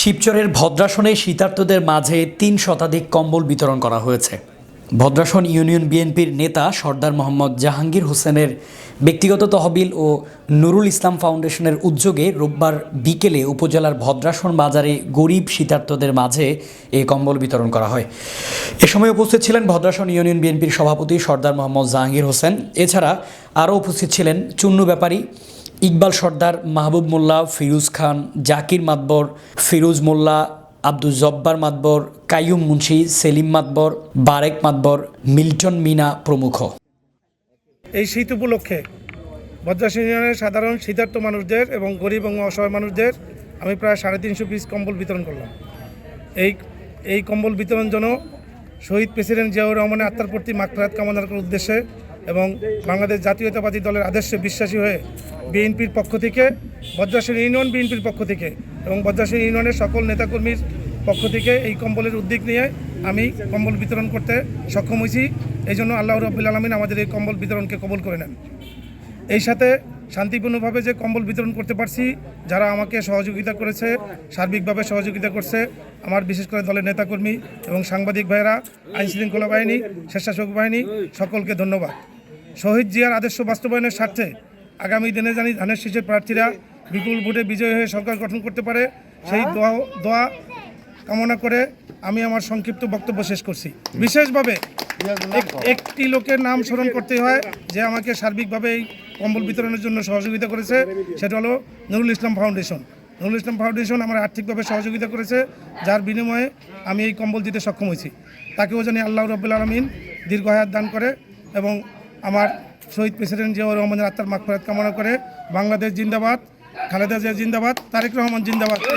শিবচরের ভদ্রাসনে শীতার্তদের মাঝে ৩ শতাধিক কম্বল বিতরণ করা হয়েছে। ভদ্রাসন ইউনিয়ন বিএনপির নেতা সর্দার মোহাম্মদ জাহাঙ্গীর হোসেনের ব্যক্তিগত তহবিল ও নুরুল ইসলাম ফাউন্ডেশনের উদ্যোগে রোববার বিকেলে উপজেলার ভদ্রাসন বাজারে গরিব শীতার্তদের মাঝে এই কম্বল বিতরণ করা হয়। এ সময় উপস্থিত ছিলেন ভদ্রাসন ইউনিয়ন বিএনপির সভাপতি সর্দার মোহাম্মদ জাহাঙ্গীর হোসেন। এছাড়া আরও উপস্থিত ছিলেন চুন্নু ব্যাপারী, ইকবাল সর্দার, মাহবুব মোল্লা, ফিরোজ খান, জাকির মাতবর, ফিরোজ মোল্লা, আব্দুল জব্বার মাতবর, কাইয়ুম মুন্সি, সেলিম মাতবর, বারেক মাতবর, মিল্টন মিনা প্রমুখ। এই শীত উপলক্ষে ভদ্রাসন ইউনিয়নের সাধারণ শীতার্ত মানুষদের এবং গরিব এবং অসহায় মানুষদের আমি প্রায় 350 পিস কম্বল বিতরণ করলাম। এই কম্বল বিতরণ জন্য শহীদ প্রেসিডেন্ট জিয়াউর রহমানের আত্মার প্রতি মাগফিরাত কামনার উদ্দেশ্যে এবং বাংলাদেশ জাতীয়তাবাদী দলের আদর্শে বিশ্বাসী হয়ে বিএনপির পক্ষ থেকে, ভদ্রাসন ইউনিয়ন বিএনপির পক্ষ থেকে এবং ভদ্রাসন ইউনিয়নের সকল নেতাকর্মীর পক্ষ থেকে এই কম্বলের উদ্যোগ নিয়ে আমি কম্বল বিতরণ করতে সক্ষম হয়েছি। এই জন্য আল্লাহ রাব্বুল আলামিন আমাদের এই কম্বল বিতরণকে কবুল করে নেন। এই সাথে শান্তিপূর্ণভাবে যে কম্বল বিতরণ করতে পারছি, যারা আমাকে সহযোগিতা করেছে, সার্বিকভাবে সহযোগিতা করছে, আমার বিশেষ করে দলের নেতাকর্মী এবং সাংবাদিক ভাইয়েরা, আইনশৃঙ্খলা বাহিনী, স্বেচ্ছাসেবক বাহিনী, সকলকে ধন্যবাদ। শহীদ জিয়ার আদর্শ বাস্তবায়নের স্বার্থে আগামী দিনে জানি ধানের শীষের প্রার্থীরা বিপুল ভোটে বিজয়ী হয়ে সরকার গঠন করতে পারে, সেই দোয়া কামনা করে আমি আমার সংক্ষিপ্ত বক্তব্য শেষ করছি। বিশেষভাবে একটি লোকের নাম স্মরণ করতে হয় যে আমাকে সার্বিকভাবে এই কম্বল বিতরণের জন্য সহযোগিতা করেছে, সেটা হলো নুরুল ইসলাম ফাউন্ডেশন। নুরুল ইসলাম ফাউন্ডেশন আমার আর্থিকভাবে সহযোগিতা করেছে, যার বিনিময়ে আমি এই কম্বল দিতে সক্ষম হয়েছি। তাকেও জানি আল্লাহ রাব্বুল আলামিন দীর্ঘ হায়াত দান করে এবং আমার শহীদ প্রেসিডেন্ট জিয়াউর রহমানের আত্মার মাগফিরাত কামনা করে। বাংলাদেশ জিন্দাবাদ, খালেদা জিয়া জিন্দাবাদ, তারেক রহমান জিন্দাবাদ।